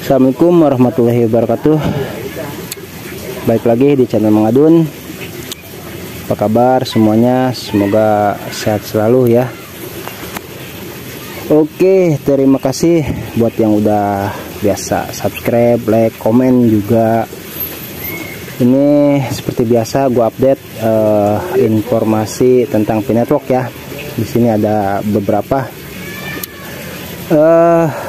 Assalamualaikum warahmatullahi wabarakatuh. Baik lagi di channel Mang Adun. Apa kabar semuanya? Semoga sehat selalu ya. Oke, terima kasih buat yang udah biasa subscribe, like, komen juga. Ini seperti biasa gue update informasi tentang Pi Network ya. Di sini ada beberapa.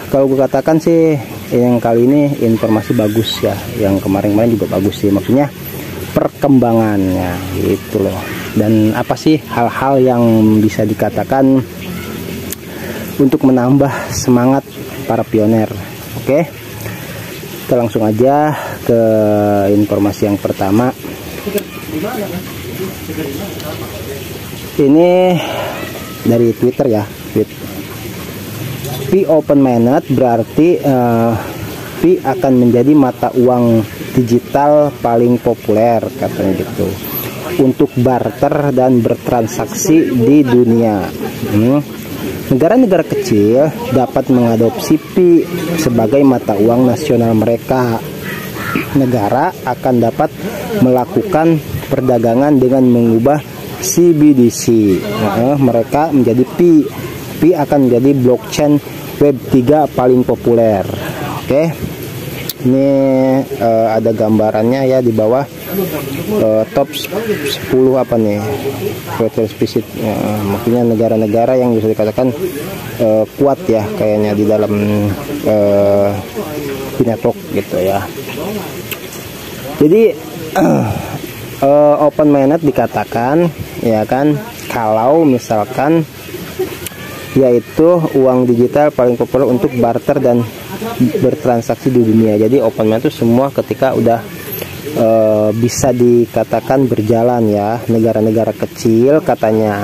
Kalau gue katakan sih yang kali ini informasi bagus ya. Yang kemarin-kemarin juga bagus sih, maksudnya perkembangannya gitu loh. Dan apa sih hal-hal yang bisa dikatakan untuk menambah semangat para pioner. Oke, kita langsung aja ke informasi yang pertama. Ini dari Twitter ya. Pi open mainnet berarti Pi akan menjadi mata uang digital paling populer katanya gitu, untuk barter dan bertransaksi di dunia. Negara-negara kecil dapat mengadopsi Pi sebagai mata uang nasional mereka. Negara akan dapat melakukan perdagangan dengan mengubah CBDC mereka menjadi Pi. Pi akan menjadi blockchain Web3 paling populer. Oke, ini ada gambarannya ya di bawah. Top 10 apa nih spesies, maksudnya negara-negara yang bisa dikatakan kuat ya kayaknya di dalam Pi Network gitu ya. Jadi open mainnet dikatakan ya kan, kalau misalkan yaitu uang digital paling populer untuk barter dan bertransaksi di dunia. Jadi open mainnet itu semua ketika udah bisa dikatakan berjalan ya. Negara-negara kecil katanya,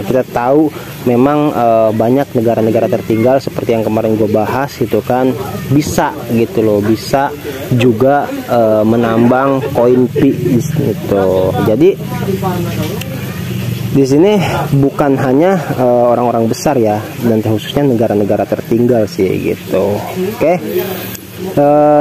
kita tahu memang banyak negara-negara tertinggal seperti yang kemarin gue bahas gitu kan, bisa gitu loh, bisa juga menambang koin Pi gitu. Jadi di sini bukan hanya orang-orang besar ya, dan khususnya negara-negara tertinggal sih gitu. Oke.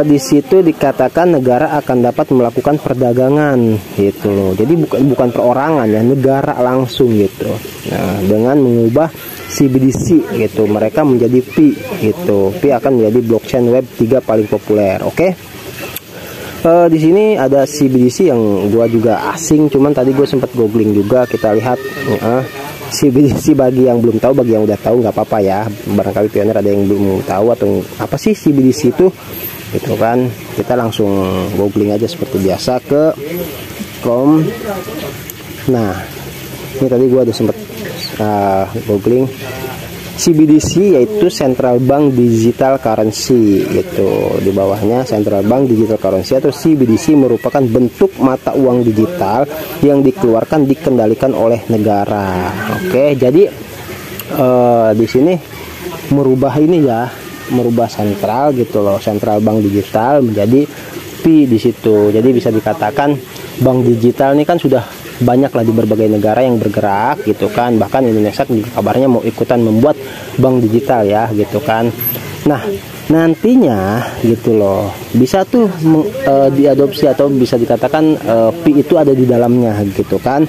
Di situ dikatakan negara akan dapat melakukan perdagangan gitu loh. Jadi bukan perorangan ya, negara langsung gitu. Nah, dengan mengubah CBDC gitu, mereka menjadi Pi gitu. Pi akan menjadi blockchain Web3 paling populer. Oke. Di sini ada CBDC yang gua juga asing, cuman tadi gue sempat googling juga. Kita lihat CBDC, bagi yang belum tahu, bagi yang udah tahu nggak apa-apa ya. Barangkali pioner ada yang belum tahu atau apa sih CBDC itu, gitu kan. Kita langsung googling aja seperti biasa ke Chrome. Nah, ini tadi gue ada sempat googling. CBDC yaitu Central Bank Digital Currency gitu. Di bawahnya Central Bank Digital Currency atau CBDC merupakan bentuk mata uang digital yang dikeluarkan dikendalikan oleh negara. Oke, jadi di sini merubah ini ya, merubah sentral gitu loh, Central Bank Digital menjadi Pi di situ. Jadi bisa dikatakan bank digital ini kan sudah banyak lah di berbagai negara yang bergerak gitu kan. Bahkan Indonesia kabarnya mau ikutan membuat bank digital ya gitu kan. Nah, nantinya gitu loh bisa tuh diadopsi atau bisa dikatakan Pi itu ada di dalamnya gitu kan.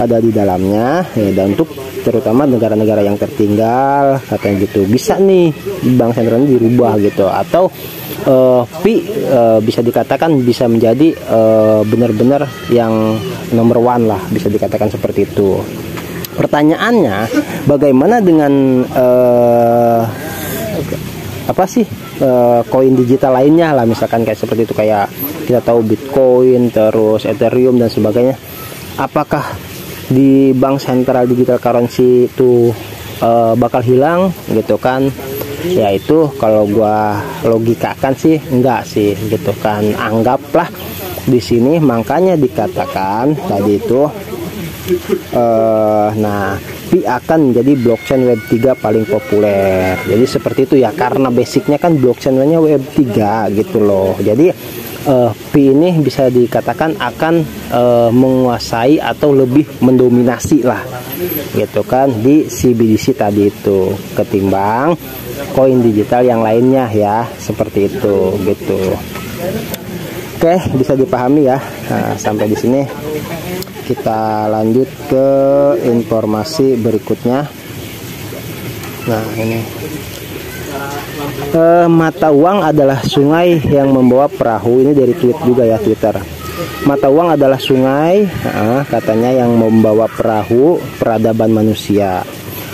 Ada di dalamnya ya, dan untuk terutama negara-negara yang tertinggal katanya gitu, bisa nih bank sentralnya dirubah gitu, atau Pi bisa dikatakan bisa menjadi benar-benar yang nomor one lah, bisa dikatakan seperti itu. Pertanyaannya, bagaimana dengan apa sih koin digital lainnya lah, misalkan kayak seperti itu, kayak kita tahu Bitcoin, terus Ethereum dan sebagainya. Apakah di bank sentral digital currency itu bakal hilang gitu kan? Ya itu kalau gua logikakan sih enggak sih gitu kan. Anggaplah di sini, makanya dikatakan tadi itu nah, Pi akan menjadi blockchain Web3 paling populer. Jadi seperti itu ya, karena basicnya kan blockchainnya Web3 gitu loh. Jadi Pi ini bisa dikatakan akan menguasai atau lebih mendominasi lah gitu kan di CBDC tadi itu ketimbang koin digital yang lainnya ya, seperti itu gitu. Oke, bisa dipahami ya. Nah, sampai di sini kita lanjut ke informasi berikutnya. Nah, ini mata uang adalah sungai yang membawa perahu. Ini dari tweet juga ya, Twitter. Mata uang adalah sungai, katanya, yang membawa perahu peradaban manusia.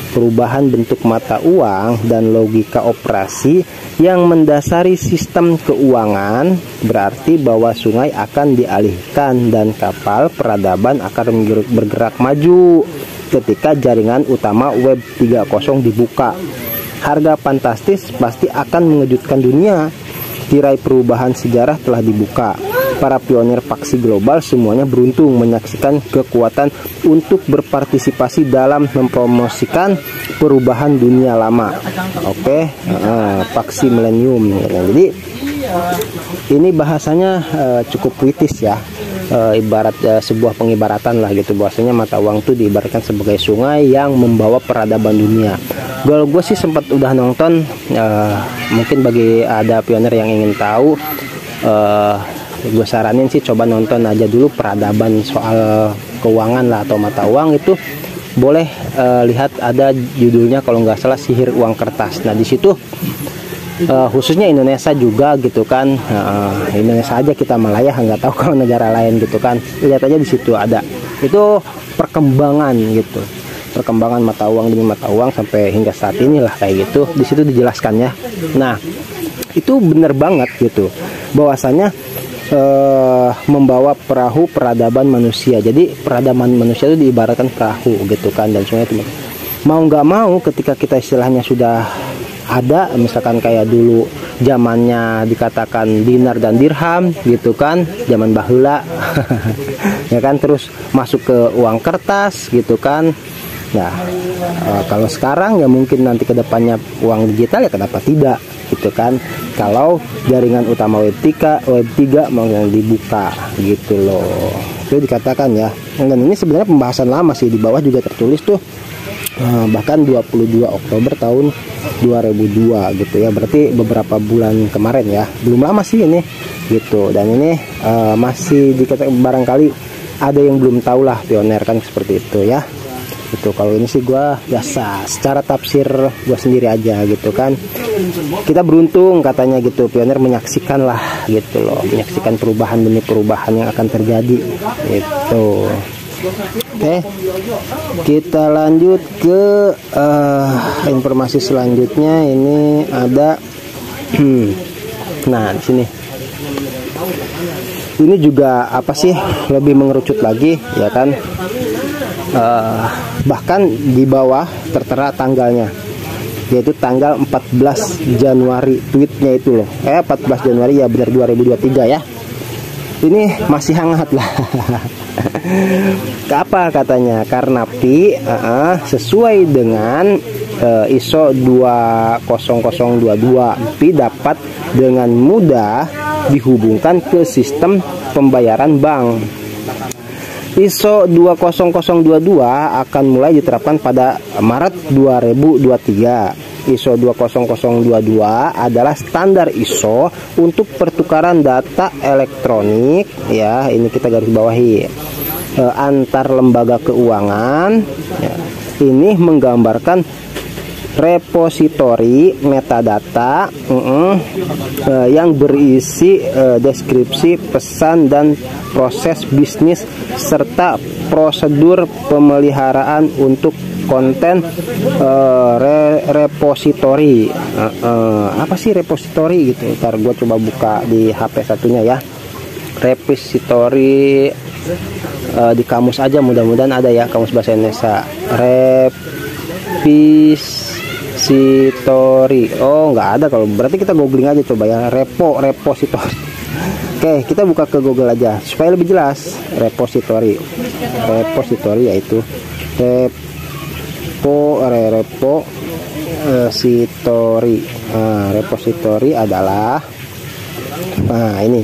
Perubahan bentuk mata uang dan logika operasi yang mendasari sistem keuangan berarti bahwa sungai akan dialihkan dan kapal peradaban akan bergerak maju ketika jaringan utama Web 3.0 dibuka. Harga fantastis pasti akan mengejutkan dunia. Tirai perubahan sejarah telah dibuka. Para pionir faksi global semuanya beruntung menyaksikan kekuatan untuk berpartisipasi dalam mempromosikan perubahan dunia lama. Oke, faksi milenium. Jadi ini bahasanya cukup puitis ya. Ibarat sebuah pengibaratan lah gitu, bahwasanya mata uang itu diibaratkan sebagai sungai yang membawa peradaban dunia. Gue sih sempat udah nonton, mungkin bagi ada pionir yang ingin tahu, gue saranin sih coba nonton aja dulu peradaban soal keuangan lah atau mata uang itu. Boleh lihat, ada judulnya kalau nggak salah Sihir Uang Kertas. Nah di situ khususnya Indonesia juga gitu kan, Indonesia aja kita malah ya, nggak tahu kalau negara lain gitu kan. Lihat aja di situ ada itu perkembangan gitu, perkembangan mata uang demi mata uang sampai hingga saat inilah kayak gitu. Di situ dijelaskannya. Nah itu bener banget gitu, bahwasanya membawa perahu peradaban manusia. Jadi peradaban manusia itu diibaratkan perahu gitu kan, dan semuanya itu mau nggak mau ketika kita istilahnya sudah ada, misalkan kayak dulu zamannya dikatakan dinar dan dirham gitu kan, zaman baheula ya kan, terus masuk ke uang kertas gitu kan. Nah kalau sekarang ya mungkin nanti kedepannya uang digital, ya kenapa tidak gitu kan, kalau jaringan utama Web 3 mau yang dibuka gitu loh. Itu dikatakan ya. Dan ini sebenarnya pembahasan lama sih, di bawah juga tertulis tuh, bahkan 22 Oktober tahun 2002 gitu ya, berarti beberapa bulan kemarin ya, belum lama sih ini gitu. Dan ini masih dikatakan barangkali ada yang belum tahu lah pionir kan, seperti itu ya. Itu kalau ini sih gue biasa secara tafsir gue sendiri aja gitu kan. Kita beruntung katanya gitu, pionir menyaksikan lah gitu loh, menyaksikan perubahan demi perubahan yang akan terjadi itu. Oke, kita lanjut ke informasi selanjutnya. Ini ada nah di sini ini juga apa sih, lebih mengerucut lagi ya kan. Bahkan di bawah tertera tanggalnya, yaitu tanggal 14 Januari. Tweetnya itu loh, 14 Januari ya benar, 2023 ya. Ini masih hangat lah. Apa katanya? Karena Pi sesuai dengan ISO 20022, Pi dapat dengan mudah dihubungkan ke sistem pembayaran bank. ISO 20022 akan mulai diterapkan pada Maret 2023. ISO 20022 adalah standar ISO untuk pertukaran data elektronik ya, ini kita garis bawahi, antar lembaga keuangan ya. Ini menggambarkan repositori metadata yang berisi deskripsi pesan dan proses bisnis serta prosedur pemeliharaan untuk konten repositori. Apa sih repositori gitu? Ntar gue coba buka di HP satunya ya. Repositori di kamus aja, mudah-mudahan ada ya, kamus bahasa Indonesia. Repositori. Oh nggak ada, kalau berarti kita googling aja coba ya, repositori. Oke, kita buka ke Google aja supaya lebih jelas. Repositori yaitu repositori. Repositori adalah, nah ini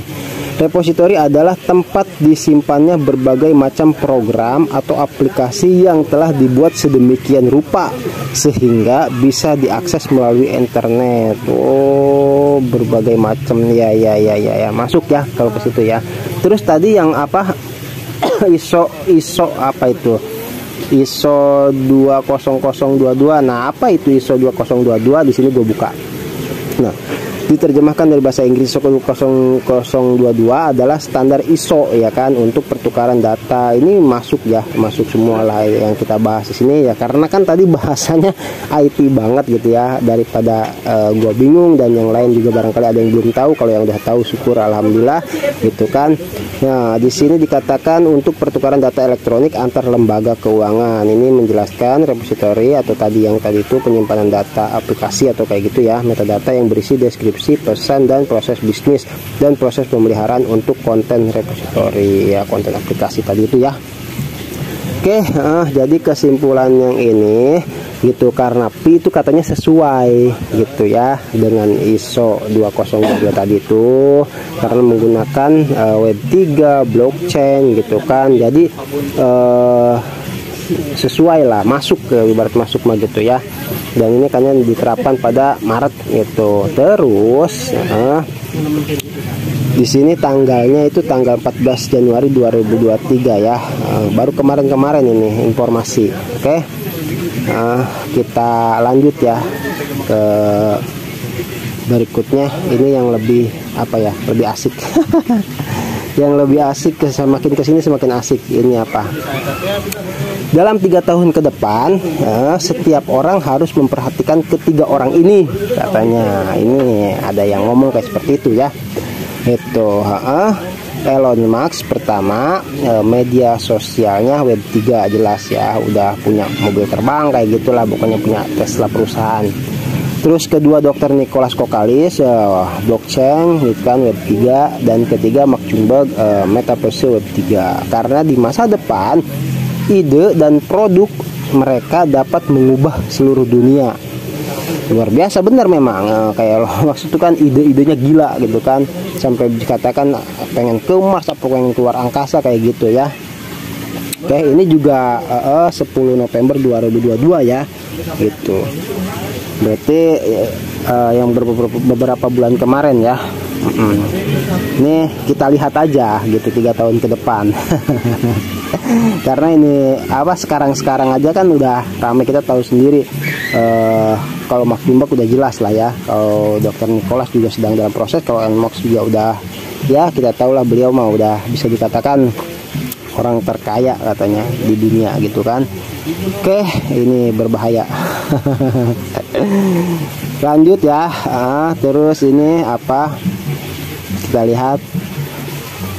Repositori adalah tempat disimpannya berbagai macam program atau aplikasi yang telah dibuat sedemikian rupa sehingga bisa diakses melalui internet. Oh, berbagai macam ya, masuk ya kalau ke situ ya. Terus tadi yang apa? ISO apa itu? ISO 20022. Nah, apa itu ISO 2022? Di sini gue buka. Nah, diterjemahkan dari bahasa Inggris, ISO 2022 adalah standar ISO ya kan untuk pertukaran data. Ini masuk ya, masuk semua lah yang kita bahas di sini ya, karena kan tadi bahasanya IT banget gitu ya, daripada gua bingung dan yang lain juga barangkali ada yang belum tahu. Kalau yang udah tahu syukur alhamdulillah gitu kan. Nah, di sini dikatakan untuk pertukaran data elektronik antar lembaga keuangan. Ini menjelaskan repository atau tadi itu penyimpanan data aplikasi atau kayak gitu ya, metadata yang berisi deskripsi, pesan dan proses bisnis dan proses pemeliharaan untuk konten repository ya, konten aplikasi tadi itu ya. Oke, jadi kesimpulan yang ini gitu, karena Pi itu katanya sesuai gitu ya dengan ISO 2022 tadi itu, karena menggunakan Web3, blockchain gitu kan. Jadi sesuai lah, masuk ke ibarat masuk mah gitu ya. Dan ini kan diterapkan pada Maret gitu. Terus di sini tanggalnya itu tanggal 14 Januari 2023 ya. Baru kemarin-kemarin ini informasi. Oke. Kita lanjut ya ke berikutnya. Ini yang lebih apa ya? Lebih asik. Yang lebih asik, semakin kesini semakin asik. Ini apa? Dalam 3 tahun ke depan, setiap orang harus memperhatikan ketiga orang ini, katanya. Ini ada yang ngomong kayak seperti itu ya. Itu Elon Musk pertama, media sosialnya Web3 jelas ya, udah punya mobil terbang kayak gitulah, bukannya punya Tesla perusahaan. Terus kedua Dr. Nicholas Kokalis, blockchain kan Web3, dan ketiga Mark Zuckerberg, metaverse Web3. Karena di masa depan ide dan produk mereka dapat mengubah seluruh dunia. Luar biasa benar memang, kayak maksud itu kan ide-idenya gila gitu kan, sampai dikatakan pengen ke Mars atau pengen keluar angkasa kayak gitu ya. Oke, ini juga 10 November 2022 ya gitu. Berarti yang beberapa bulan kemarin ya. Ini kita lihat aja gitu 3 tahun ke depan. Karena ini apa, sekarang aja kan udah ramai, kita tahu sendiri. Kalau Mark Zuckerberg udah jelas lah ya. Kalau Dr. Nicholas juga sedang dalam proses. Kalau Elon Musk juga udah ya, kita tahu lah, beliau mah udah bisa dikatakan orang terkaya katanya di dunia gitu kan. Oke, ini berbahaya. Lanjut ya. Terus ini apa, kita lihat.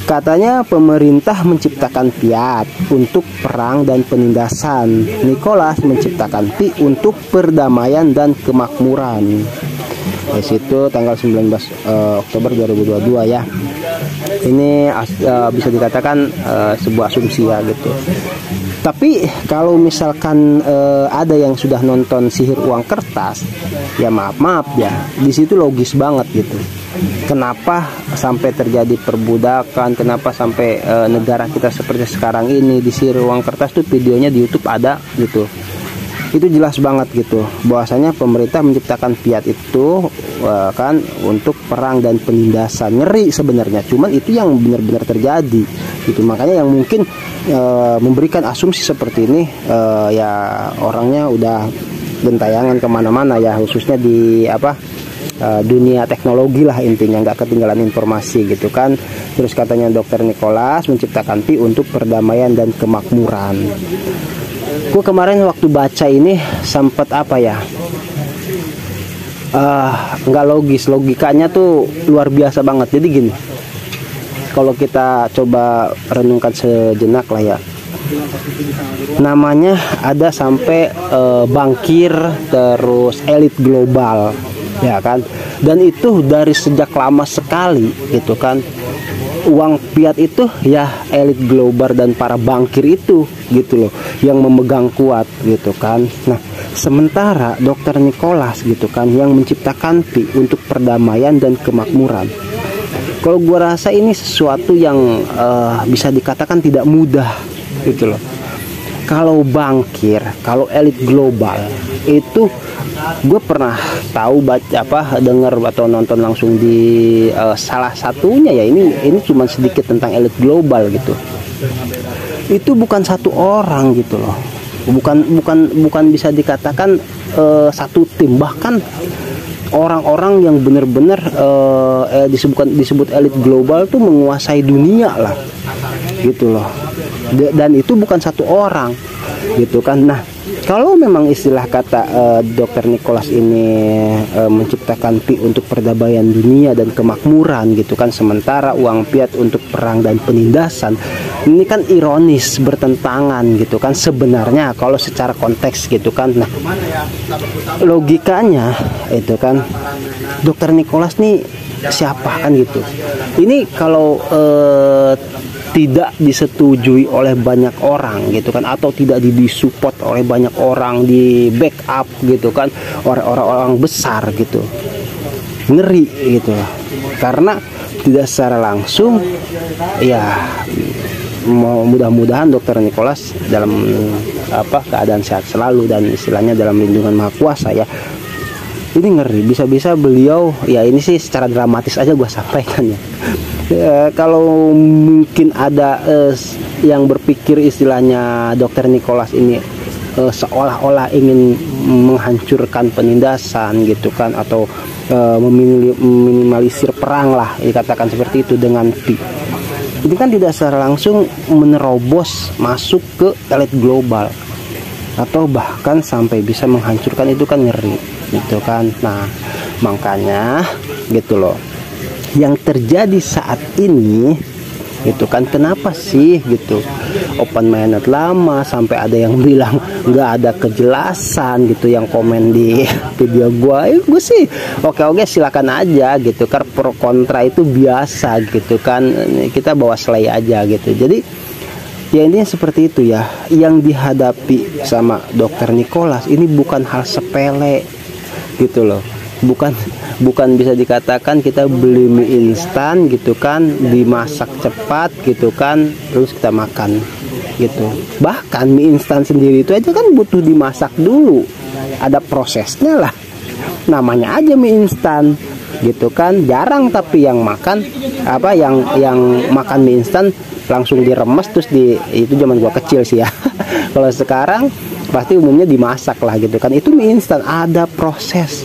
Katanya pemerintah menciptakan Fiat untuk perang dan penindasan. Nicholas menciptakan Pi untuk perdamaian dan kemakmuran. Di situ tanggal 19 Oktober 2022 ya. Ini bisa dikatakan sebuah asumsi ya gitu. Tapi kalau misalkan ada yang sudah nonton Sihir Uang Kertas, ya maaf ya, di situ logis banget gitu. Kenapa sampai terjadi perbudakan? Kenapa sampai negara kita seperti sekarang ini? Di Sihir Uang Kertas tuh videonya di YouTube ada gitu. Itu jelas banget gitu, bahwasanya pemerintah menciptakan Fiat itu kan untuk perang dan penindasan. Ngeri sebenarnya, cuman itu yang benar-benar terjadi gitu. Makanya yang mungkin memberikan asumsi seperti ini ya orangnya udah gentayangan kemana-mana ya, khususnya di apa dunia teknologi lah intinya, nggak ketinggalan informasi gitu kan. Terus katanya Dr. Nicholas menciptakan Pi untuk perdamaian dan kemakmuran. Gue kemarin waktu baca ini sempat apa ya, nggak logis, logikanya tuh luar biasa banget. Jadi gini, kalau kita coba renungkan sejenak lah ya, namanya ada sampai bankir, terus elit global ya kan, dan itu dari sejak lama sekali gitu kan. Uang fiat itu ya elit global dan para bankir itu gitu loh yang memegang kuat gitu kan. Nah, sementara Dr. Nicholas gitu kan yang menciptakan Pi untuk perdamaian dan kemakmuran. Kalau gua rasa ini sesuatu yang bisa dikatakan tidak mudah gitu loh. Kalau bankir, kalau elit global itu gue pernah tahu, baca dengar atau nonton langsung di salah satunya ya, ini cuma sedikit tentang elit global gitu. Itu bukan satu orang gitu loh, bukan bisa dikatakan satu tim, bahkan orang-orang yang benar-benar disebut elit global tuh menguasai dunia lah gitu loh. Dan itu bukan satu orang gitu kan. Nah, kalau memang istilah kata Dr. Nicholas ini menciptakan pi untuk perdamaian dunia dan kemakmuran gitu kan, sementara uang fiat untuk perang dan penindasan, ini kan ironis, bertentangan gitu kan sebenarnya kalau secara konteks gitu kan. Nah, logikanya itu kan Dr. Nicholas nih siapa kan gitu. Ini kalau tidak disetujui oleh banyak orang gitu kan, atau tidak disupport oleh banyak orang, di backup gitu kan orang-orang besar gitu, ngeri gitu, karena tidak secara langsung ya. Mudah-mudahan Dr. Nicholas dalam keadaan sehat selalu dan istilahnya dalam lindungan Maha Kuasa ya. Ini ngeri, bisa-bisa beliau ya, ini sih secara dramatis aja gue sampaikan ya. Kalau mungkin ada yang berpikir istilahnya Dr. Nicholas ini seolah-olah ingin menghancurkan penindasan gitu kan, atau meminimalisir perang lah, dikatakan seperti itu dengan pi. Ini kan tidak secara langsung menerobos masuk ke elit global, atau bahkan sampai bisa menghancurkan, itu kan ngeri gitu kan. Nah, makanya gitu loh yang terjadi saat ini gitu kan, kenapa sih gitu open minded lama sampai ada yang bilang nggak ada kejelasan gitu, yang komen di video gue sih oke silakan aja gitu kan, pro kontra itu biasa gitu kan, kita bawa selai aja gitu. Jadi ya intinya seperti itu ya, yang dihadapi sama Dr. Nicholas ini bukan hal sepele gitu loh, bukan bisa dikatakan kita beli mie instan gitu kan, dimasak cepat gitu kan, terus kita makan gitu. Bahkan mie instan sendiri itu aja kan butuh dimasak dulu, ada prosesnya lah, namanya aja mie instan gitu kan. Jarang tapi yang makan yang makan mie instan langsung diremes terus itu zaman gua kecil sih ya. Kalau sekarang pasti umumnya dimasak lah gitu kan, itu mie instan ada proses.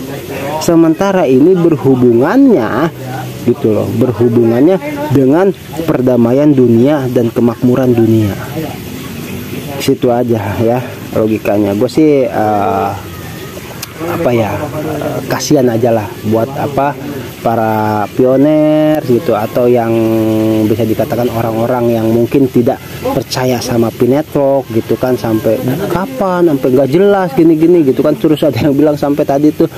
Sementara ini berhubungannya gitu loh, berhubungannya dengan perdamaian dunia dan kemakmuran dunia. Situ aja ya logikanya. Gue sih kasihan aja lah buat para pioner gitu, atau yang bisa dikatakan orang-orang yang mungkin tidak percaya sama Pi Network gitu kan, sampai kapan, sampai nggak jelas gini-gini gitu kan. Terus ada yang bilang sampai tadi tuh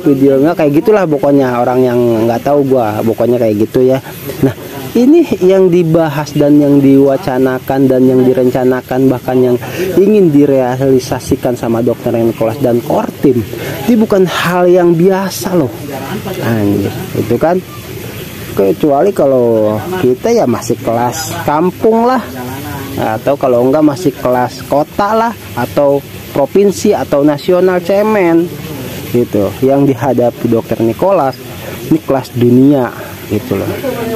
videonya kayak gitulah, pokoknya orang yang nggak tahu gua pokoknya kayak gitu ya. Nah, ini yang dibahas dan yang diwacanakan dan yang direncanakan, bahkan yang ingin direalisasikan sama Dr. Nicholas dan core team, ini bukan hal yang biasa loh. Anjir, itu kan, kecuali kalau kita ya masih kelas kampung lah, atau kalau enggak masih kelas kota lah, atau provinsi atau nasional cemen gitu. Yang dihadapi Dr. Nicholas ini kelas dunia gitu loh,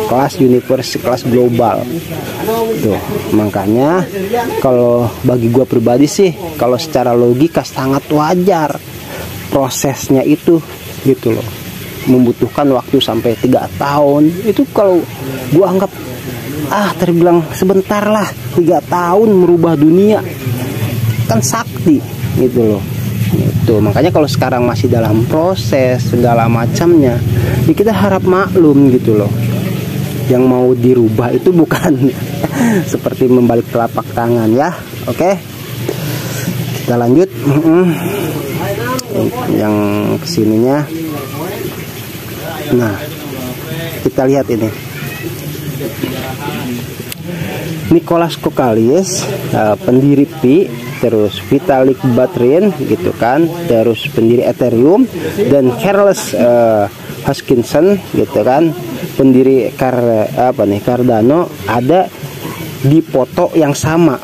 kelas universe, kelas global tuh. Makanya kalau bagi gua pribadi sih, kalau secara logika sangat wajar prosesnya itu gitu loh, membutuhkan waktu sampai 3 tahun. Itu kalau gua anggap terbilang sebentar lah, 3 tahun merubah dunia kan sakti gitu loh. Itu makanya kalau sekarang masih dalam proses segala macamnya ya, kita harap maklum gitu loh. Yang mau dirubah itu bukan seperti membalik telapak tangan ya. Oke, kita lanjut. Yang kesininya, nah kita lihat ini Nicholas Kokalius, pendiri Pi, terus Vitalik Buterin gitu kan, terus pendiri Ethereum, dan Charles Hutchinson gitu kan, pendiri Cardano, ada di foto yang sama.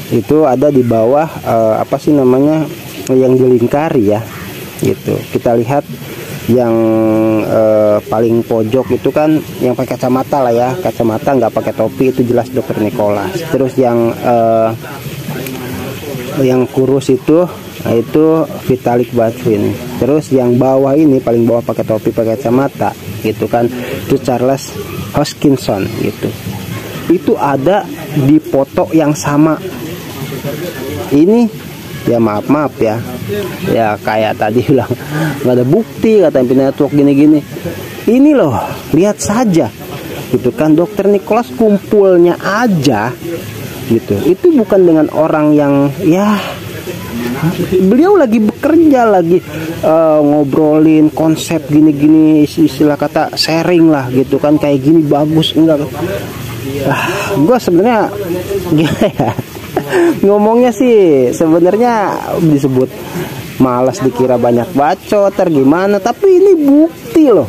Itu ada di bawah apa sih namanya, yang dilingkari ya gitu. Kita lihat yang paling pojok itu kan yang pakai kacamata lah ya, kacamata nggak pakai topi, itu jelas Dr. Nicholas. Terus yang kurus itu Vitalik Buterin. Terus yang bawah ini paling bawah pakai topi pakai kacamata gitu kan, itu Charles Hoskinson gitu. Itu ada di foto yang sama. Ini ya maaf ya kayak tadi bilang nggak ada bukti kata MP Network gini-gini. Ini loh, lihat saja gitu kan, Dr. Nicholas kumpulnya aja gitu, itu bukan dengan orang yang ya beliau lagi bekerja, lagi ngobrolin konsep gini-gini, istilah kata sharing lah gitu kan, kayak gini bagus enggak. Gue sebenarnya gimana ya, ngomongnya sih sebenarnya disebut malas, dikira banyak bacot gimana, tapi ini bukti loh,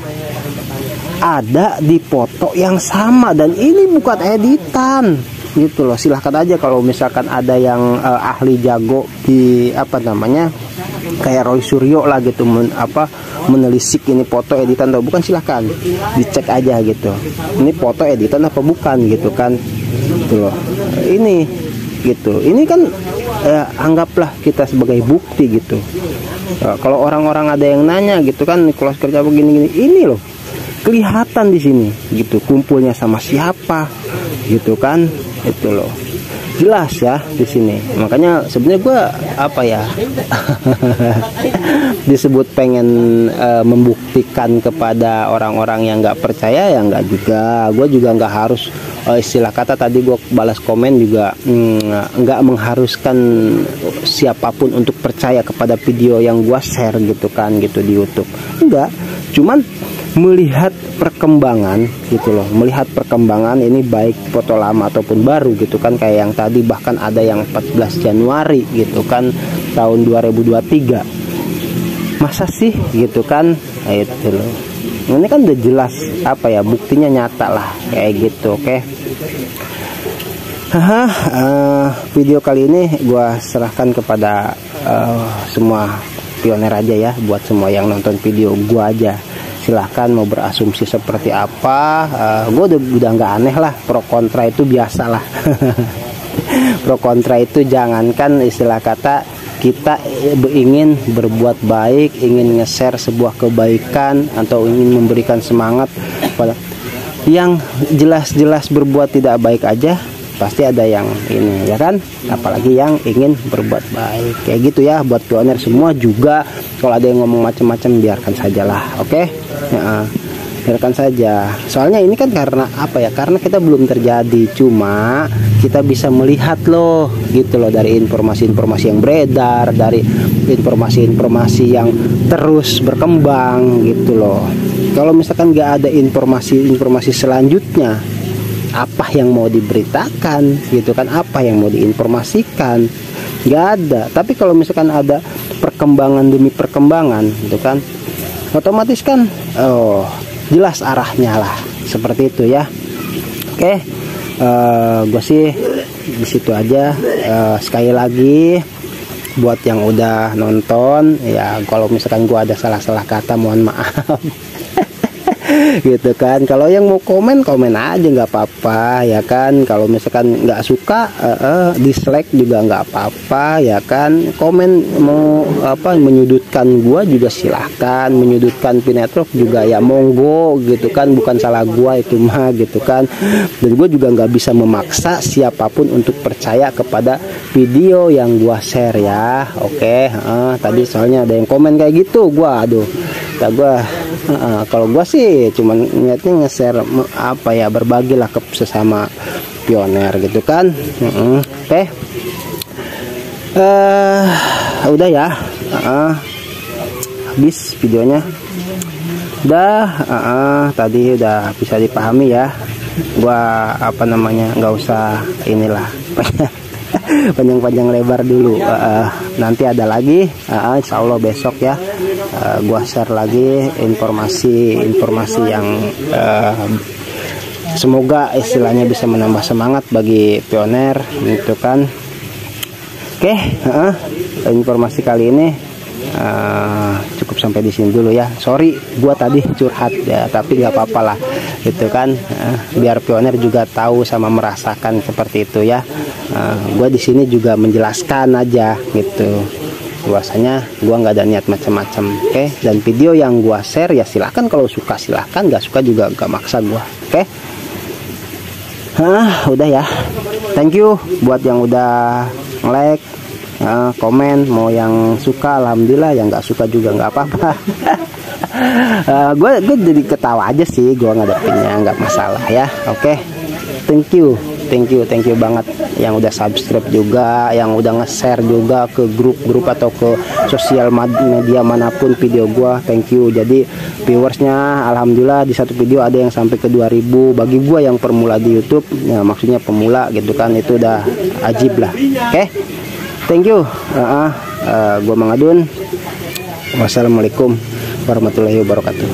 ada di foto yang sama, dan ini bukan editan gitu loh. Silahkan aja kalau misalkan ada yang ahli jago di kayak Roy Suryo lah gitu, menelisik ini foto editan atau bukan, silahkan dicek aja gitu, ini foto editan apa bukan gitu kan, gitu loh. Ini gitu, ini kan anggaplah kita sebagai bukti gitu. Kalau orang-orang ada yang nanya gitu kan, Nicholas kerja begini-gini, ini loh kelihatan di sini gitu, kumpulnya sama siapa gitu kan, itu loh jelas ya di sini. Makanya sebenarnya gue disebut pengen membuktikan kepada orang-orang yang nggak percaya, ya nggak juga. Gue juga nggak harus istilah kata tadi gue balas komen juga, nggak mengharuskan siapapun untuk percaya kepada video yang gue share gitu kan, gitu di YouTube. Enggak, cuman melihat perkembangan gitu loh, melihat perkembangan ini baik foto lama ataupun baru gitu kan, kayak yang tadi bahkan ada yang 14 Januari gitu kan tahun 2023. Masa sih gitu kan, itu loh. Ini kan udah jelas buktinya nyata lah kayak gitu. Oke. Video kali ini gua serahkan kepada semua pioner aja ya, buat semua yang nonton video gua aja. Silahkan mau berasumsi seperti apa. Gue udah nggak aneh lah, pro kontra itu biasa lah. Pro kontra itu jangankan istilah kata, kita ingin berbuat baik, ingin nge-share sebuah kebaikan atau ingin memberikan semangat pada yang jelas-jelas berbuat tidak baik aja, pasti ada yang ini ya kan, apalagi yang ingin berbuat baik kayak gitu ya. Buat pioner semua juga, kalau ada yang ngomong macam-macam biarkan sajalah, oke? Ya, biarkan saja. Soalnya ini kan karena karena kita belum terjadi, cuma kita bisa melihat loh gitu loh, dari informasi-informasi yang beredar, dari informasi-informasi yang terus berkembang gitu loh. Kalau misalkan nggak ada informasi-informasi selanjutnya, apa yang mau diberitakan gitu kan, apa yang mau diinformasikan, nggak ada. Tapi kalau misalkan ada perkembangan demi perkembangan gitu kan, otomatis kan jelas arahnya lah, seperti itu ya. Oke, gue sih di situ aja. Sekali lagi buat yang udah nonton ya, kalau misalkan gue ada salah-salah kata mohon maaf. Gitu kan. Kalau yang mau komen aja nggak apa-apa ya kan. Kalau misalkan nggak suka dislike juga nggak apa-apa ya kan. Komen mau menyudutkan gua juga silahkan, menyudutkan P-Network juga ya monggo gitu kan, bukan salah gua itu mah gitu kan. Dan gue juga nggak bisa memaksa siapapun untuk percaya kepada video yang gua share ya. Oke, tadi soalnya ada yang komen kayak gitu, kalau gua sih cuman niatnya nge-share berbagilah ke sesama pioner gitu kan. Oke. Udah ya. Habis videonya. Tadi udah bisa dipahami ya. Gua nggak usah inilah. panjang-panjang lebar dulu. Nanti ada lagi, insya Allah besok ya, gua share lagi informasi yang semoga istilahnya bisa menambah semangat bagi pioner gitu kan. Oke, informasi kali ini cukup sampai di sini dulu ya. Sorry gua tadi curhat ya, tapi nggak apa-apa lah gitu kan, biar pioner juga tahu sama merasakan seperti itu ya. Gua di sini juga menjelaskan aja gitu, bahwasanya gua nggak ada niat macam-macam. Oke, dan video yang gua share ya silahkan, kalau suka silahkan, nggak suka juga nggak maksa gua. Oke, udah ya, thank you buat yang udah like, komen, mau yang suka alhamdulillah, yang nggak suka juga nggak apa-apa. Gue jadi ketawa aja sih, gue ngadepinnya nggak masalah ya. Oke, thank you banget yang udah subscribe juga, yang udah nge-share juga ke grup-grup atau ke sosial media manapun video gue. Thank you. Jadi viewersnya alhamdulillah di satu video ada yang sampai ke 2000. Bagi gue yang permula di YouTube ya, maksudnya pemula gitu kan, itu udah ajib lah. Oke, thank you. Gue Mang Adun. Wassalamualaikum warahmatullahi wabarakatuh.